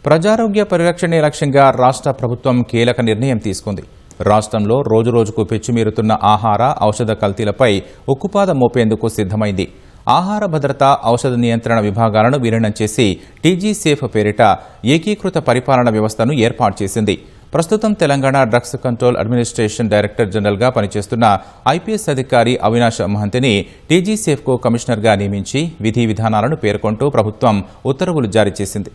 ప్రజారోగ్య పరిరక్షణే లక్ష్యంగా రాష్ట్ర ప్రభుత్వం కీలక నిర్ణయం తీసుకుంది. రాష్ట్రంలో రోజురోజుకు పెచ్చుమీరుతున్న ఆహార, ఔషధ కల్తీలపై ఉక్కుపాదం మోపేందుకు సిద్ధమైంది. ఆహార భద్రత, ఔషధ నియంత్రణ విభాగాలను విలీనం చేసి టీజీ సేఫ్ పేరిట ఏకీకృత పరిపాలన వ్యవస్థను ఏర్పాటు చేసింది. ప్రస్తుతం Telangana drugs control administration director జనరల్గా పనిచేస్తున్న ఐపీఎస్ అధికారి అవినాష్ మహంతిని టీజీ సేఫ్కు కమిషనర్గా నియమించి విధి విధానాలను పేర్కొంటూ ప్రభుత్వం ఉత్తర్వులు జారీ చేసింది.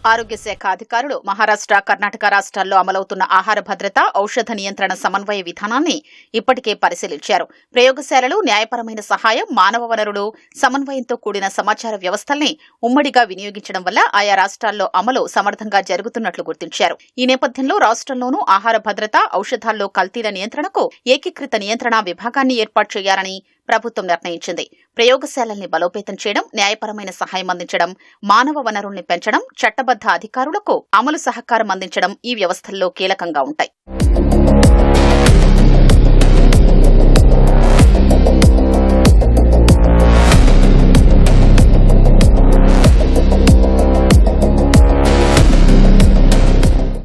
ఆరోగ్య శాఖ అధికారులు మహారాష్ట్ర, కర్ణాటక రాష్ట్రాల్లో అమలవుతున్న ఆహార భద్రత, ఔషధ నియంత్రణ సమన్వయ విధానాన్ని ఇప్పటికే పరిశీలించారు. ప్రయోగశాలలు, న్యాయపరమైన సహాయం, మానవ వనరులు, సమన్వయంతో కూడిన సమాచార వ్యవస్థల్ని ఉమ్మడిగా వినియోగించడం వల్ల ఆయా రాష్ట్రాల్లో అమలు సమర్థంగా జరుగుతున్నట్లు గుర్తించారు. ఈ నేపథ్యంలో రాష్ట్రంలోనూ ఆహార భద్రత, ఔషధాల్లో కల్తీల నియంత్రణకు ఏకీకృత నియంత్రణ విభాగాన్ని ఏర్పాటు చేయాలని ప్రభుత్వం నిర్ణయించింది. ప్రయోగశాలల్ని బలోపేతం చేయడం, న్యాయపరమైన సహాయం అందించడం, మానవ వనరుల్ని పెంచడం, చట్టబద్ద అధికారులకు అమలు సహకారం అందించడం ఈ వ్యవస్థల్లో కీలకంగా ఉంటాయి.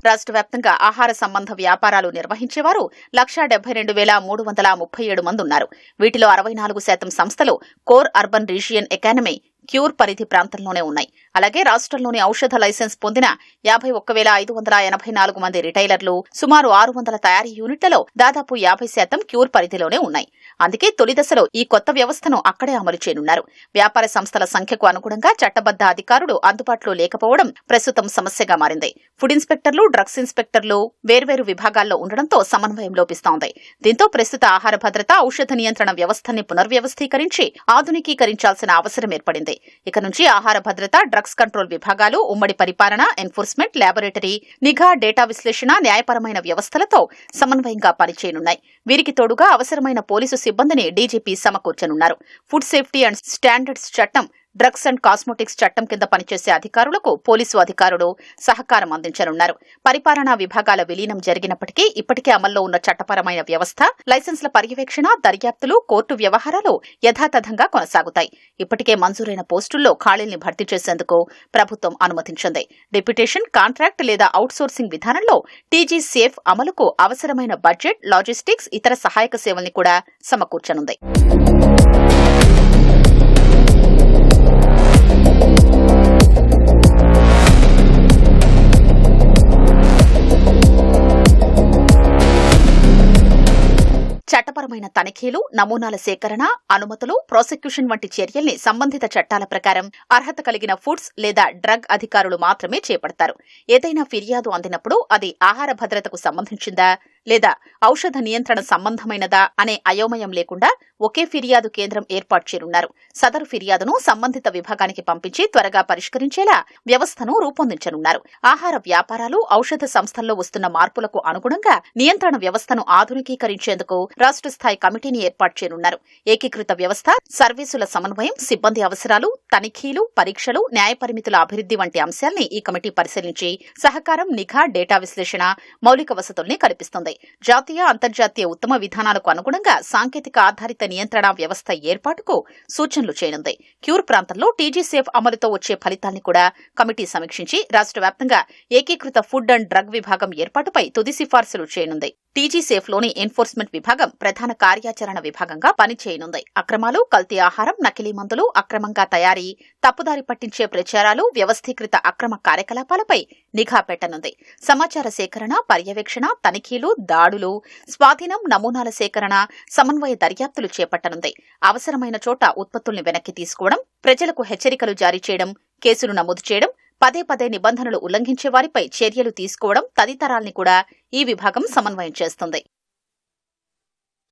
రాష్ట్ర వ్యాప్తంగా ఆహార సంబంధ వ్యాపారాలు నిర్వహించేవారు 1,72,337 మంది ఉన్నారు. వీటిలో 64% సంస్థలు core urban region economy cure పరిధి ప్రాంతంలోనే ఉన్నాయి. అలాగే రాష్ట్రంలోని ఔషధ లైసెన్స్ పొందిన 51,584 మంది రిటైలర్లు, సుమారు 600 తయారీ యూనిట్లలో దాదాపు 50% క్యూర్ పరిధిలోనే ఉన్నాయి. అందుకే తొలి దశలో ఈ కొత్త వ్యవస్థను అక్కడే అమలు చేయనున్నారు. వ్యాపార సంస్థల సంఖ్యకు అనుగుణంగా చట్టబద్ద అధికారులు అందుబాటులో లేకపోవడం ప్రస్తుతం సమస్యగా మారింది. ఫుడ్ ఇన్స్పెక్టర్లు, డ్రగ్స్ ఇన్స్పెక్టర్లు వేర్వేరు విభాగాల్లో ఉండడంతో సమన్వయం లోపిస్తోంది. దీంతో ప్రస్తుత ఆహార భద్రత, ఔషధ నియంత్రణ వ్యవస్థని పునర్వ్యవస్థీకరించి ఆధునికీకరించాల్సిన అవసరం ఏర్పడింది. ఇక నుంచి ఆహార భద్రత, డ్రగ్స్ కంట్రోల్ విభాగాలు ఉమ్మడి పరిపాలన, ఎన్ఫోర్స్మెంట్, ల్యాబొరేటరీ, నిఘా, డేటా విశ్లేషణ, న్యాయపరమైన వ్యవస్థలతో సమన్వయంగా పనిచేయనున్నాయి. వీరికి తోడుగా అవసరమైన పోలీసు సిబ్బందిని డీజీపీ సమకూర్చనున్నారు. ఫుడ్ సేఫ్టీ అండ్ స్టాండర్డ్స్ చట్టం, డ్రగ్స్ అండ్ కాస్మోటిక్స్ చట్టం కింద పనిచేసే అధికారులకు పోలీసు అధికారులు సహకారం అందించనున్నారు. పరిపాలనా విభాగాల విలీనం జరిగినప్పటికీ ఇప్పటికే అమల్లో ఉన్న చట్టపరమైన వ్యవస్థ, లైసెన్స్ల పర్యవేక్షణ, దర్యాప్తులు, కోర్టు వ్యవహారాలు యథాతథంగా కొనసాగుతాయి. ఇప్పటికే మంజూరైన పోస్టుల్లో ఖాళీల్ని భర్తీ చేసేందుకు ప్రభుత్వం అనుమతించింది. డిప్యుటేషన్, కాంట్రాక్ట్ లేదా అవుట్సోర్సింగ్ విధానంలో టీజీ సేఫ్ అమలుకు అవసరమైన బడ్జెట్, లాజిస్టిక్స్, ఇతర సహాయక సేవల్ని కూడా సమకూర్చనుంది. చట్టపరమైన తనిఖీలు, నమూనాల సేకరణ, అనుమతులు, ప్రాసిక్యూషన్ వంటి చర్యల్ని సంబంధిత చట్టాల ప్రకారం అర్హత కలిగిన ఫుడ్స్ లేదా డ్రగ్ అధికారులు మాత్రమే చేపడతారు. ఏదైనా ఫిర్యాదు అందినప్పుడు అది ఆహార భద్రతకు సంబంధించిందా లేదా ఔషధ నియంత్రణ సంబంధమైనదా అనే అయోమయం లేకుండా ఒకే ఫిర్యాదు కేంద్రం ఏర్పాటు చేయనున్నారు. సదరు ఫిర్యాదును సంబంధిత విభాగానికి పంపించి త్వరగా పరిష్కరించేలా వ్యవస్థను రూపొందించనున్నారు. ఆహార వ్యాపారాలు, ఔషధ సంస్థల్లో వస్తున్న మార్పులకు అనుగుణంగా నియంత్రణ వ్యవస్థను ఆధునికీకరించేందుకు రాష్ట్ర స్థాయి కమిటీని ఏర్పాటు చేయనున్నారు. ఏకీకృత వ్యవస్థ, సర్వీసుల సమన్వయం, సిబ్బంది అవసరాలు, తనిఖీలు, పరీక్షలు, న్యాయ పరిమితుల అభివృద్ధి వంటి అంశాల్ని ఈ కమిటీ పరిశీలించి సహకారం, నిఘా, డేటా విశ్లేషణ, మౌలిక వసతుల్ని కల్పిస్తుంది. జాతీయ, అంతర్జాతీయ ఉత్తమ విధానాలకు అనుగుణంగా సాంకేతిక ఆధారిత నియంత్రణ వ్యవస్థ ఏర్పాటుకు సూచనలు చేయనుంది. క్యూర్ ప్రాంతంలో టీజీ సేఫ్ అమలుతో వచ్చే ఫలితాల్ని కూడా కమిటీ సమీక్షించి రాష్ట్ర వ్యాప్తంగా ఏకీకృత ఫుడ్ అండ్ డ్రగ్ విభాగం ఏర్పాటుపై తుది సిఫార్సులు చేయనుంది. టీజీ సేఫ్ లోని ఎన్ఫోర్స్మెంట్ విభాగం ప్రధాన కార్యాచరణ విభాగంగా పనిచేయనుంది. అక్రమాలు, కల్తీ ఆహారం, నకిలీ మందులు, అక్రమంగా తయారీ, తప్పుదారి పట్టించే ప్రచారాలు, వ్యవస్థీకృత అక్రమ కార్యకలాపాలపై నిఘా పెట్టనుంది. సమాచార సేకరణ, పర్యవేక్షణ, తనిఖీలు, దాడులు, స్వాధీనం, నమూనాల సేకరణ, సమన్వయ దర్యాప్తులు చేపట్టనుంది. అవసరమైన చోట ఉత్పత్తుల్ని వెనక్కి తీసుకోవడం, ప్రజలకు హెచ్చరికలు జారీ చేయడం, కేసులు నమోదు చేయడం, పదే పదే నిబంధనలు ఉల్లంఘించే వారిపై చర్యలు తీసుకోవడం తదితరాల్ని కూడా ఈ విభాగం సమన్వయం చేస్తుంది.